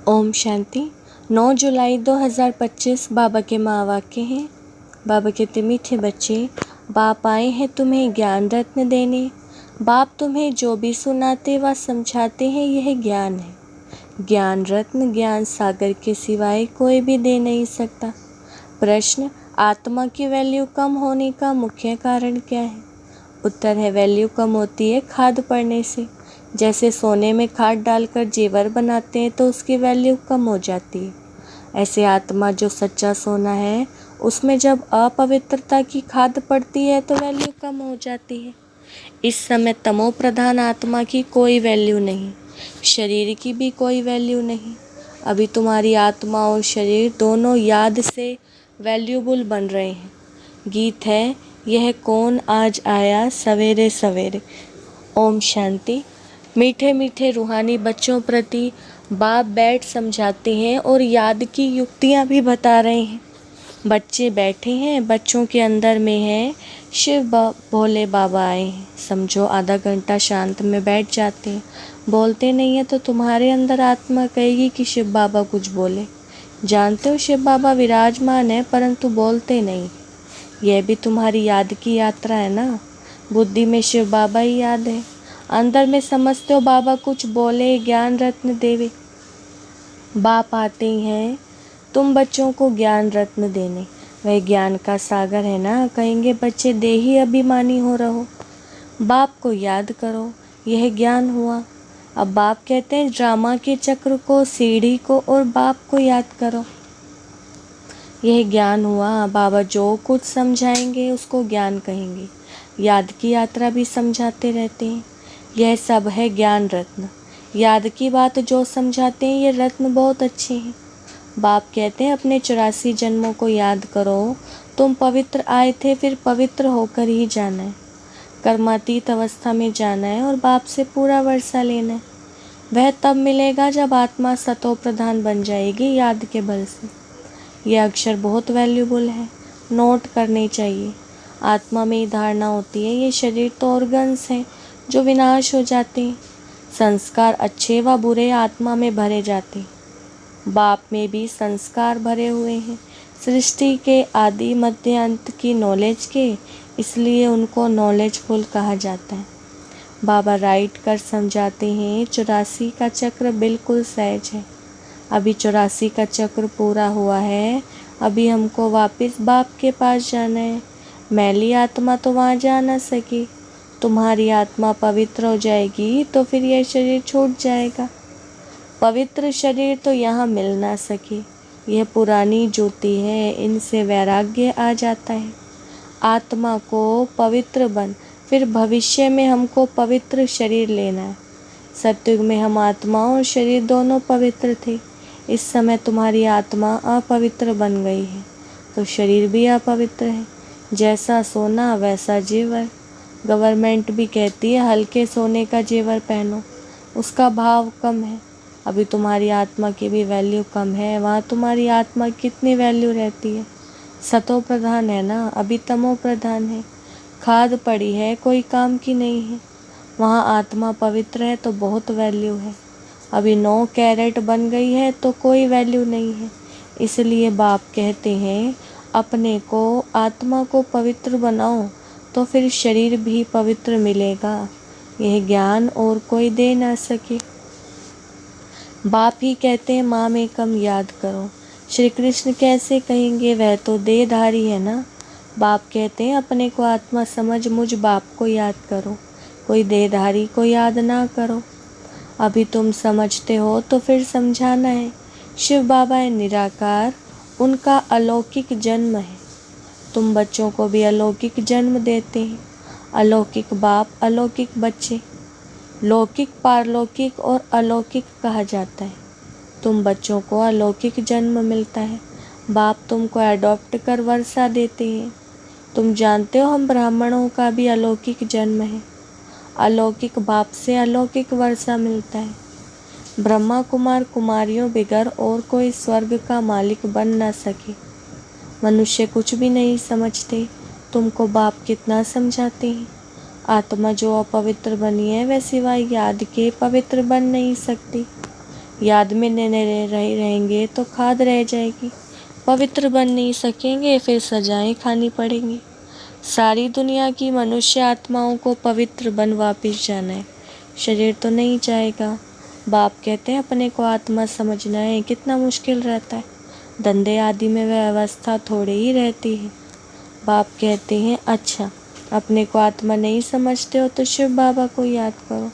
ओम शांति। 9 जुलाई 2025 बाबा के महावाक्य हैं। बाबा कहते मीठे बच्चे, बाप आए हैं तुम्हें ज्ञान रत्न देने। बाप तुम्हें जो भी सुनाते व समझाते हैं यह ज्ञान है। ज्ञान रत्न ज्ञान सागर के सिवाय कोई भी दे नहीं सकता। प्रश्न, आत्मा की वैल्यू कम होने का मुख्य कारण क्या है? उत्तर है, वैल्यू कम होती है खाद पड़ने से। जैसे सोने में खाद डालकर जेवर बनाते हैं तो उसकी वैल्यू कम हो जाती है। ऐसे आत्मा जो सच्चा सोना है उसमें जब अपवित्रता की खाद पड़ती है तो वैल्यू कम हो जाती है। इस समय तमो प्रधान आत्मा की कोई वैल्यू नहीं, शरीर की भी कोई वैल्यू नहीं। अभी तुम्हारी आत्मा और शरीर दोनों याद से वैल्यूबल बन रहे हैं। गीत है, यह कौन आज आया सवेरे सवेरे। ओम शांति। मीठे मीठे रूहानी बच्चों प्रति बाप बैठ समझाते हैं और याद की युक्तियाँ भी बता रहे हैं। बच्चे बैठे हैं, बच्चों के अंदर में है शिव भोले बाबा आए हैं। समझो आधा घंटा शांत में बैठ जाते हैं, बोलते नहीं है तो तुम्हारे अंदर आत्मा कहेगी कि शिव बाबा कुछ बोले। जानते हो शिव बाबा विराजमान है परंतु बोलते नहीं। यह भी तुम्हारी याद की यात्रा है ना। बुद्धि में शिव बाबा ही याद है, अंदर में समझते हो बाबा कुछ बोले, ज्ञान रत्न देवे। बाप आते हैं तुम बच्चों को ज्ञान रत्न देने। वह ज्ञान का सागर है ना। कहेंगे बच्चे देही अभिमानी हो रहो, बाप को याद करो, यह ज्ञान हुआ। अब बाप कहते हैं ड्रामा के चक्र को, सीढ़ी को और बाप को याद करो, यह ज्ञान हुआ। बाबा जो कुछ समझाएंगे उसको ज्ञान कहेंगे। याद की यात्रा भी समझाते रहते हैं। यह सब है ज्ञान रत्न। याद की बात जो समझाते हैं ये रत्न बहुत अच्छे हैं। बाप कहते हैं अपने 84 जन्मों को याद करो। तुम पवित्र आए थे, फिर पवित्र होकर ही जाना है। कर्मातीत अवस्था में जाना है और बाप से पूरा वर्षा लेना है। वह तब मिलेगा जब आत्मा सतो प्रधान बन जाएगी याद के बल से। यह अक्षर बहुत वैल्यूबल है, नोट करने चाहिए। आत्मा में ही धारणा होती है ये शरीर तो ऑर्गन्स हैं जो विनाश हो जाते हैं। संस्कार अच्छे व बुरे आत्मा में भरे जाते हैं। बाप में भी संस्कार भरे हुए हैं, सृष्टि के आदि मध्य अंत की नॉलेज के, इसलिए उनको नॉलेजफुल कहा जाता है। बाबा राइट कर समझाते हैं 84 का चक्र बिल्कुल सहज है। अभी 84 का चक्र पूरा हुआ है, अभी हमको वापस बाप के पास जाना है। मैली आत्मा तो वहाँ जा ना सकी। तुम्हारी आत्मा पवित्र हो जाएगी तो फिर यह शरीर छूट जाएगा। पवित्र शरीर तो यहाँ मिल ना सके। यह पुरानी ज्योति है, इनसे वैराग्य आ जाता है। आत्मा को पवित्र बन, फिर भविष्य में हमको पवित्र शरीर लेना है। सतयुग में हम आत्मा और शरीर दोनों पवित्र थे। इस समय तुम्हारी आत्मा अपवित्र बन गई है तो शरीर भी अपवित्र है। जैसा सोना वैसा जेवर। गवर्नमेंट भी कहती है हल्के सोने का जेवर पहनो, उसका भाव कम है। अभी तुम्हारी आत्मा की भी वैल्यू कम है। वहाँ तुम्हारी आत्मा कितनी वैल्यू रहती है। सतो प्रधान है ना, अभी तमो प्रधान है। खाद पड़ी है, कोई काम की नहीं है। वहाँ आत्मा पवित्र है तो बहुत वैल्यू है। अभी 9 कैरेट बन गई है तो कोई वैल्यू नहीं है। इसलिए बाप कहते हैं अपने को, आत्मा को पवित्र बनाओ तो फिर शरीर भी पवित्र मिलेगा। यह ज्ञान और कोई दे ना सके। बाप ही कहते हैं माँ में कम याद करो। श्री कृष्ण कैसे कहेंगे, वह तो देहधारी है ना। बाप कहते हैं अपने को आत्मा समझ मुझ बाप को याद करो, कोई देहधारी को याद ना करो। अभी तुम समझते हो तो फिर समझाना है। शिव बाबा है निराकार, उनका अलौकिक जन्म है। तुम बच्चों को भी अलौकिक जन्म देते हैं। अलौकिक बाप, अलौकिक बच्चे। लौकिक, पारलौकिक और अलौकिक कहा जाता है। तुम बच्चों को अलौकिक जन्म मिलता है। बाप तुमको अडॉप्ट कर वर्षा देते हैं। तुम जानते हो हम ब्राह्मणों का भी अलौकिक जन्म है। अलौकिक बाप से अलौकिक वर्षा मिलता है। ब्रह्मा कुमार कुमारियों बिगर और कोई स्वर्ग का मालिक बन ना सके। मनुष्य कुछ भी नहीं समझते, तुमको बाप कितना समझाते हैं। आत्मा जो अपवित्र बनी है वह सिवाय याद के पवित्र बन नहीं सकती। याद में रहेंगे तो खाद रह जाएगी। पवित्र बन नहीं सकेंगे, फिर सजाएं खानी पड़ेंगी। सारी दुनिया की मनुष्य आत्माओं को पवित्र बन वापिस जाना है, शरीर तो नहीं चाहेगा। बाप कहते हैं अपने को आत्मा समझना है, कितना मुश्किल रहता है। धंधे आदि में वह अवस्था थोड़ी ही रहती है। बाप कहते हैं अच्छा, अपने को आत्मा नहीं समझते हो तो शिव बाबा को याद करो।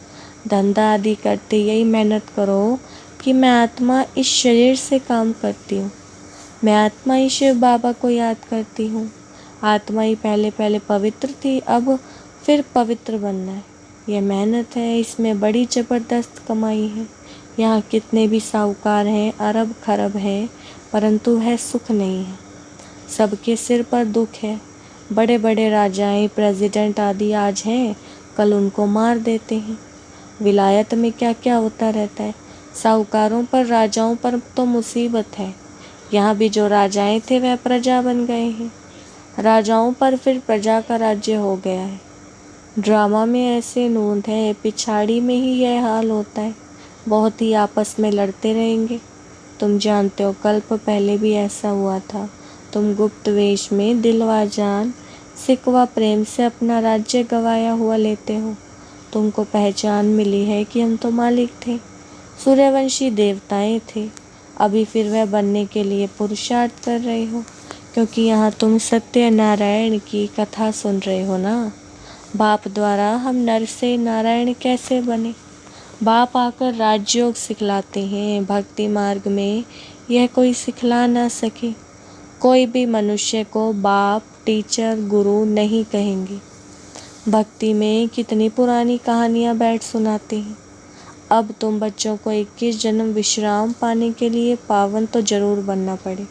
धंधा आदि करते यही मेहनत करो कि मैं आत्मा इस शरीर से काम करती हूँ, मैं आत्मा ही शिव बाबा को याद करती हूँ। आत्मा ही पहले पवित्र थी, अब फिर पवित्र बनना है। यह मेहनत है, इसमें बड़ी ज़बरदस्त कमाई है। यहाँ कितने भी साहूकार हैं, अरब खरब है, परंतु है सुख नहीं है। सबके सिर पर दुख है। बड़े बड़े राजाएं, प्रेसिडेंट आदि आज हैं, कल उनको मार देते हैं। विलायत में क्या क्या होता रहता है। साहूकारों पर, राजाओं पर तो मुसीबत है। यहाँ भी जो राजाएं थे वह प्रजा बन गए हैं। राजाओं पर फिर प्रजा का राज्य हो गया है। ड्रामा में ऐसे नूंद है, पिछाड़ी में ही यह हाल होता है। बहुत ही आपस में लड़ते रहेंगे। तुम जानते हो कल्प पहले भी ऐसा हुआ था। तुम गुप्त वेश में दिलवा जान सिकवा प्रेम से अपना राज्य गवाया हुआ लेते हो। तुमको पहचान मिली है कि हम तो मालिक थे, सूर्यवंशी देवताएं थे। अभी फिर वह बनने के लिए पुरुषार्थ कर रहे हो, क्योंकि यहाँ तुम सत्यनारायण की कथा सुन रहे हो ना। बाप द्वारा हम नर से नारायण कैसे बने। बाप आकर राजयोग सिखलाते हैं। भक्ति मार्ग में यह कोई सिखला ना सके। कोई भी मनुष्य को बाप, टीचर, गुरु नहीं कहेंगे। भक्ति में कितनी पुरानी कहानियाँ बैठ सुनाते हैं। अब तुम बच्चों को 21 जन्म विश्राम पाने के लिए पावन तो जरूर बनना पड़े।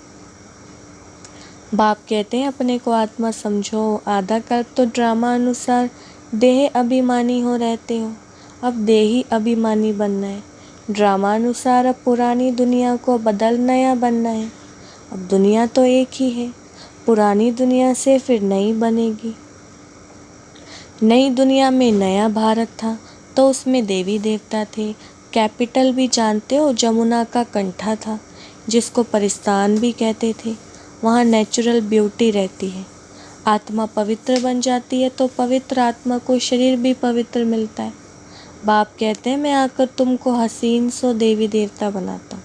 बाप कहते हैं अपने को आत्मा समझो। आधा कल्प तो ड्रामा अनुसार देह अभिमानी हो रहते हो, अब देही अभिमानी बनना है। ड्रामा अनुसार अब पुरानी दुनिया को बदल नया बनना है। अब दुनिया तो एक ही है, पुरानी दुनिया से फिर नई बनेगी। नई दुनिया में नया भारत था तो उसमें देवी देवता थे। कैपिटल भी जानते हो, जमुना का कंठा था, जिसको परिस्तान भी कहते थे। वहाँ नेचुरल ब्यूटी रहती है। आत्मा पवित्र बन जाती है तो पवित्र आत्मा को शरीर भी पवित्र मिलता है। बाप कहते हैं मैं आकर तुमको हसीन सो देवी देवता बनाता हूँ।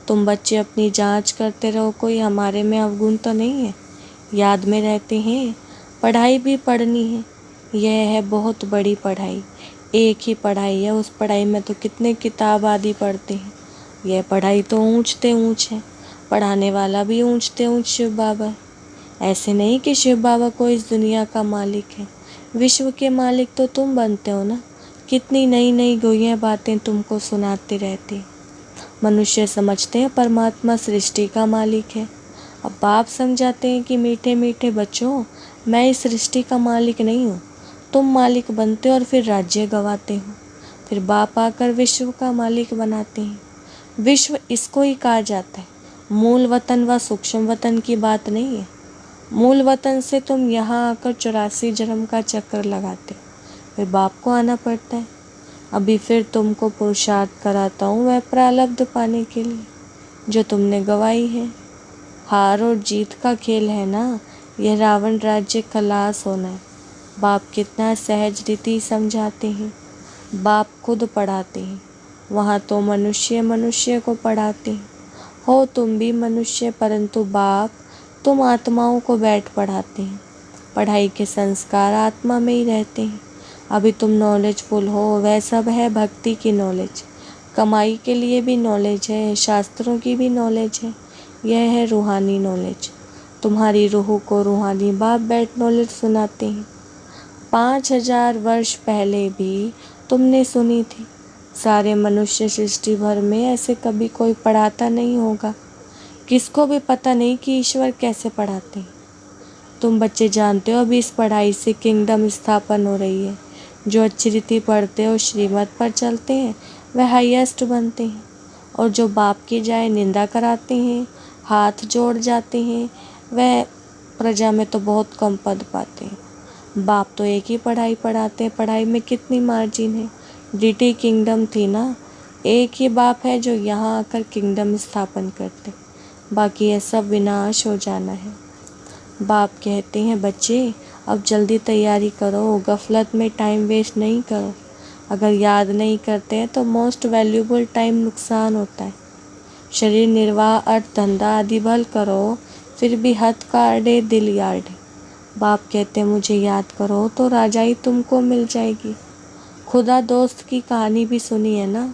तुम बच्चे अपनी जांच करते रहो, कोई हमारे में अवगुण तो नहीं है। याद में रहते हैं। पढ़ाई भी पढ़नी है। यह है बहुत बड़ी पढ़ाई। एक ही पढ़ाई है, उस पढ़ाई में तो कितने किताब आदि पढ़ते हैं। यह पढ़ाई तो ऊंचते ऊंच है। पढ़ाने वाला भी ऊंचते ऊंच शिव बाबा है। ऐसे नहीं कि शिव बाबा को इस दुनिया का मालिक है। विश्व के मालिक तो तुम बनते हो ना। कितनी नई नई गोइयाँ बातें तुमको सुनाते रहते। मनुष्य समझते हैं परमात्मा सृष्टि का मालिक है। अब बाप समझाते हैं कि मीठे मीठे बच्चों, मैं इस सृष्टि का मालिक नहीं हूँ। तुम मालिक बनते हो और फिर राज्य गवाते हो। फिर बाप आकर विश्व का मालिक बनाते हैं। विश्व इसको ही कहा जाता है। मूल वतन व सूक्ष्म वतन की बात नहीं है। मूल वतन से तुम यहाँ आकर 84 जन्म का चक्कर लगाते हो, फिर बाप को आना पड़ता है। अभी फिर तुमको पुरुषार्थ कराता हूँ वह प्रारब्ध पाने के लिए जो तुमने गवाई है। हार और जीत का खेल है ना। यह रावण राज्य खलास होना है। बाप कितना सहज रीति समझाते हैं। बाप खुद पढ़ाते हैं। वहाँ तो मनुष्य मनुष्य को पढ़ाते हैं। हो तुम भी मनुष्य, परंतु बाप तुम आत्माओं को बैठ पढ़ाते हैं। पढ़ाई के संस्कार आत्मा में ही रहते हैं। अभी तुम नॉलेजफुल हो, वह सब है भक्ति की नॉलेज। कमाई के लिए भी नॉलेज है, शास्त्रों की भी नॉलेज है। यह है रूहानी नॉलेज। तुम्हारी रूह को रूहानी बाप बैठ नॉलेज सुनाते हैं। 5000 वर्ष पहले भी तुमने सुनी थी। सारे मनुष्य सृष्टि भर में ऐसे कभी कोई पढ़ाता नहीं होगा। किसको भी पता नहीं कि ईश्वर कैसे पढ़ाते हैं। तुम बच्चे जानते हो अभी इस पढ़ाई से किंगडम स्थापन हो रही है। जो अच्छी रीति पढ़ते हो, श्रीमत पर चलते हैं, वह हाईएस्ट बनते हैं। और जो बाप की जाए निंदा कराते हैं, हाथ जोड़ जाते हैं, वह प्रजा में तो बहुत कम पद पाते हैं। बाप तो एक ही पढ़ाई पढ़ाते हैं। पढ़ाई में कितनी मार्जिन है। डीटी किंगडम थी ना, एक ही बाप है जो यहाँ आकर किंगडम स्थापन करते, बाकी ये सब विनाश हो जाना है। बाप कहते हैं बच्चे अब जल्दी तैयारी करो, गफलत में टाइम वेस्ट नहीं करो। अगर याद नहीं करते हैं तो मोस्ट वैल्यूबल टाइम नुकसान होता है। शरीर निर्वाह अर्थ धंधा आदि भल करो, फिर भी हथ काढ़े दिल यार्डे। बाप कहते हैं मुझे याद करो तो राजाई तुमको मिल जाएगी। खुदा दोस्त की कहानी भी सुनी है ना,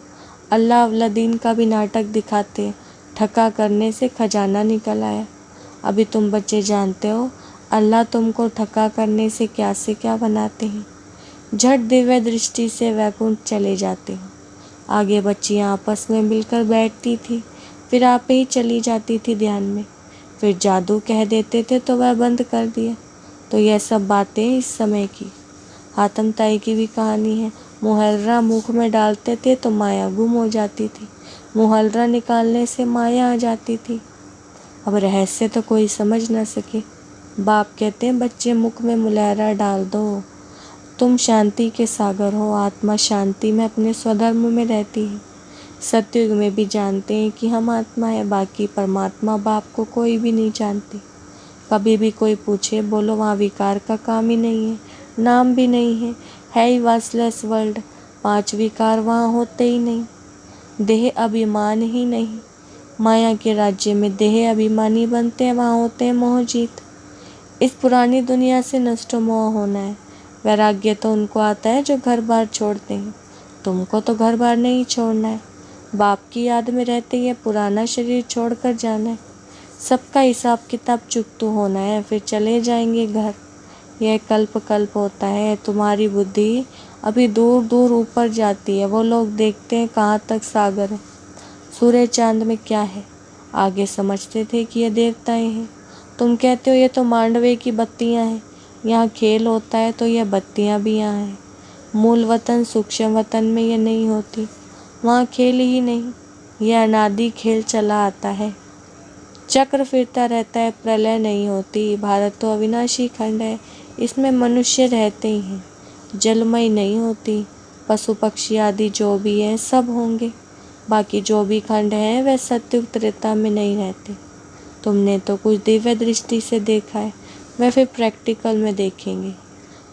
अल्लाह अवलादीन का भी नाटक दिखाते, ठगा करने से खजाना निकल आया। अभी तुम बच्चे जानते हो अल्लाह तुमको ठगा करने से क्या बनाते हैं। झट दिव्य दृष्टि से वैकुंठ चले जाते हो। आगे बच्चियाँ आपस में मिलकर बैठती थी, फिर आप ही चली जाती थी ध्यान में, फिर जादू कह देते थे तो वह बंद कर दिया। तो यह सब बातें इस समय की। हातम ताई की भी कहानी है। मुहर्रा मुख में डालते थे तो माया गुम हो जाती थी, मुहर्रा निकालने से माया आ जाती थी। अब रहस्य तो कोई समझ न सके। बाप कहते हैं बच्चे मुख में मुलहरा डाल दो, तुम शांति के सागर हो। आत्मा शांति में अपने स्वधर्म में रहती है। सतयुग में भी जानते हैं कि हम आत्मा है, बाकी परमात्मा बाप को कोई भी नहीं जानते। कभी भी कोई पूछे बोलो वहाँ विकार का काम ही नहीं है, नाम भी नहीं है ही वासलेस वर्ल्ड। 5 विकार वहाँ होते ही नहीं, देह अभिमान ही नहीं। माया के राज्य में देह अभिमानी बनते हैं, वहाँ होते हैं मोह जीत। इस पुरानी दुनिया से नष्ट मोह होना है। वैराग्य तो उनको आता है जो घर बार छोड़ते हैं, तुमको तो घर बार नहीं छोड़ना है। बाप की याद में रहते ये पुराना शरीर छोड़कर जाना है। सबका हिसाब किताब चुकतू होना है, फिर चले जाएंगे घर। यह कल्प कल्प होता है। तुम्हारी बुद्धि अभी दूर दूर ऊपर जाती है, वो लोग देखते हैं कहाँ तक सागर है, सूर्य चांद में क्या है। आगे समझते थे कि ये देवताएं हैं, तुम कहते हो ये तो मांडवे की बत्तियां हैं। यहाँ खेल होता है तो यह बत्तियां भी यहाँ हैं। मूल वतन सूक्ष्म वतन में ये नहीं होती, वहाँ खेल ही नहीं। यह अनादि खेल चला आता है, चक्र फिरता रहता है, प्रलय नहीं होती। भारत तो अविनाशी खंड है, इसमें मनुष्य रहते ही हैं, जलमय नहीं होती। पशु पक्षी आदि जो भी हैं सब होंगे, बाकी जो भी खंड हैं वह सत्युग त्रेता में नहीं रहते। तुमने तो कुछ दिव्य दृष्टि से देखा है, वह फिर प्रैक्टिकल में देखेंगे।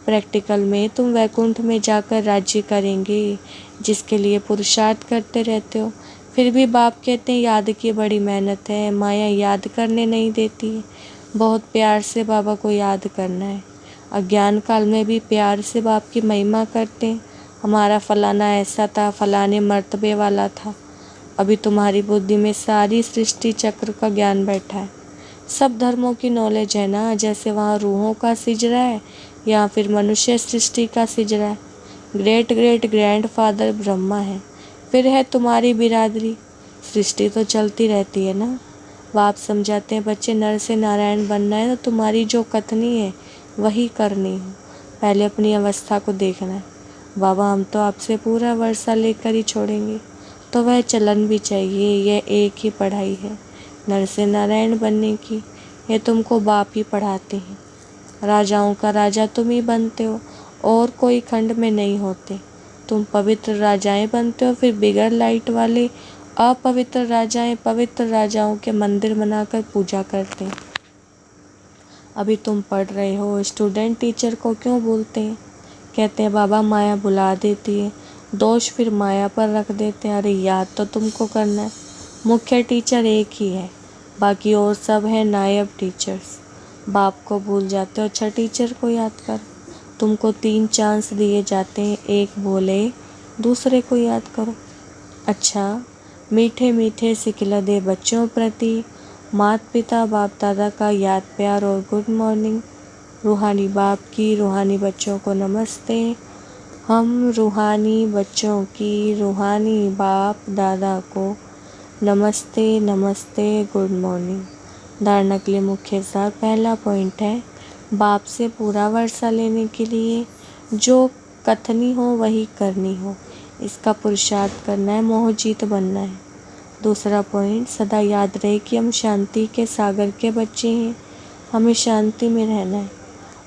प्रैक्टिकल में तुम वैकुंठ में जाकर राज्य करेंगे, जिसके लिए पुरुषार्थ करते रहते हो। फिर भी बाप कहते हैं याद की बड़ी मेहनत है, माया याद करने नहीं देती है। बहुत प्यार से बाबा को याद करना है। अज्ञान काल में भी प्यार से बाप की महिमा करते हैं, हमारा फलाना ऐसा था, फलाने मर्तबे वाला था। अभी तुम्हारी बुद्धि में सारी सृष्टि चक्र का ज्ञान बैठा है, सब धर्मों की नॉलेज है ना। जैसे वहाँ रूहों का सिजरा है, या फिर मनुष्य सृष्टि का सिजरा है। Great great grand father Brahma है, फिर है तुम्हारी बिरादरी। सृष्टि तो चलती रहती है ना। बाप समझाते हैं बच्चे नर से नारायण बनना है तो तुम्हारी जो कथनी है वही करनी हो। पहले अपनी अवस्था को देखना है। बाबा हम तो आपसे पूरा वर्षा लेकर ही छोड़ेंगे, तो वह चलन भी चाहिए। यह एक ही पढ़ाई है नर से नारायण बनने की, ये तुमको बाप ही पढ़ाते हैं। राजाओं का राजा तुम ही बनते हो, और कोई खंड में नहीं होते। तुम पवित्र राजाएं बनते हो, फिर बिगर लाइट वाले अपवित्र राजाएं पवित्र राजाओं के मंदिर बनाकर पूजा करते हैं। अभी तुम पढ़ रहे हो, स्टूडेंट टीचर को क्यों भूलते हैं? कहते हैं बाबा माया बुला देती है, दोष फिर माया पर रख देते हैं। अरे याद तो तुमको करना है, मुख्य टीचर एक ही है, बाकी और सब है नायब टीचर्स। बाप को भूल जाते हो, अच्छा टीचर को याद कर। तुमको 3 चांस दिए जाते हैं, एक बोले दूसरे को याद करो। अच्छा मीठे मीठे सिखला दे बच्चों प्रति, माता पिता बाप दादा का याद प्यार और गुड मॉर्निंग। रूहानी बाप की रूहानी बच्चों को नमस्ते। हम रूहानी बच्चों की रूहानी बाप दादा को नमस्ते नमस्ते गुड मॉर्निंग। धारणा के लिए मुख्य सार पहला पॉइंट है बाप से पूरा वर्षा लेने के लिए जो कथनी हो वही करनी हो, इसका पुरुषार्थ करना है, मोह जीत बनना है। दूसरा पॉइंट सदा याद रहे कि हम शांति के सागर के बच्चे हैं, हमें शांति में रहना है,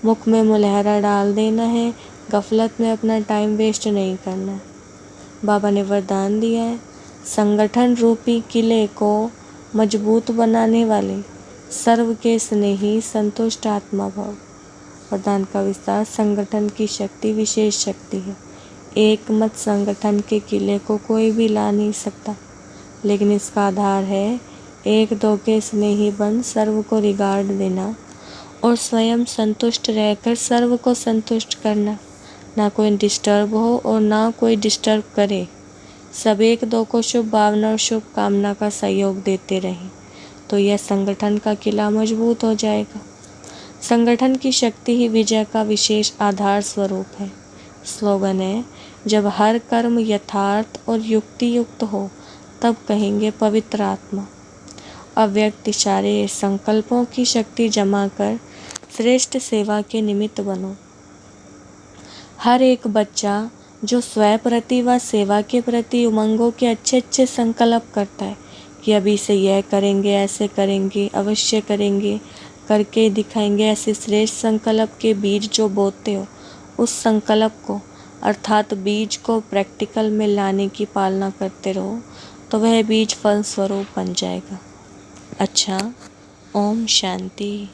मुख में मुलहरा डाल देना है, गफलत में अपना टाइम वेस्ट नहीं करना है। बाबा ने वरदान दिया है संगठन रूपी किले को मजबूत बनाने वाले सर्व के स्नेही संतुष्ट आत्मा भव। वरदान का विस्तार। संगठन की शक्ति विशेष शक्ति है। एक मत संगठन के किले को कोई भी ला नहीं सकता, लेकिन इसका आधार है एक दो के स्नेही बन सर्व को रिगार्ड देना और स्वयं संतुष्ट रहकर सर्व को संतुष्ट करना। ना कोई डिस्टर्ब हो और ना कोई डिस्टर्ब करे। सब एक दो को शुभ भावना और शुभ कामना का सहयोग देते रहें, तो यह संगठन का किला मजबूत हो जाएगा। संगठन की शक्ति ही विजय का विशेष आधार स्वरूप है। स्लोगन है, जब हर कर्म यथार्थ और युक्ति युक्त हो तब कहेंगे पवित्र आत्मा। अव्यक्त इशारे संकल्पों की शक्ति जमा कर श्रेष्ठ सेवा के निमित्त बनो। हर एक बच्चा जो स्वयं प्रति व सेवा के प्रति उमंगों के अच्छे अच्छे संकल्प करता है कि अभी से यह करेंगे, ऐसे करेंगे, अवश्य करेंगे, करके दिखाएंगे, ऐसे श्रेष्ठ संकल्प के बीज जो बोते हो, उस संकल्प को अर्थात बीज को प्रैक्टिकल में लाने की पालना करते रहो, तो वह बीज फल स्वरूप बन जाएगा। अच्छा, ओम शांति।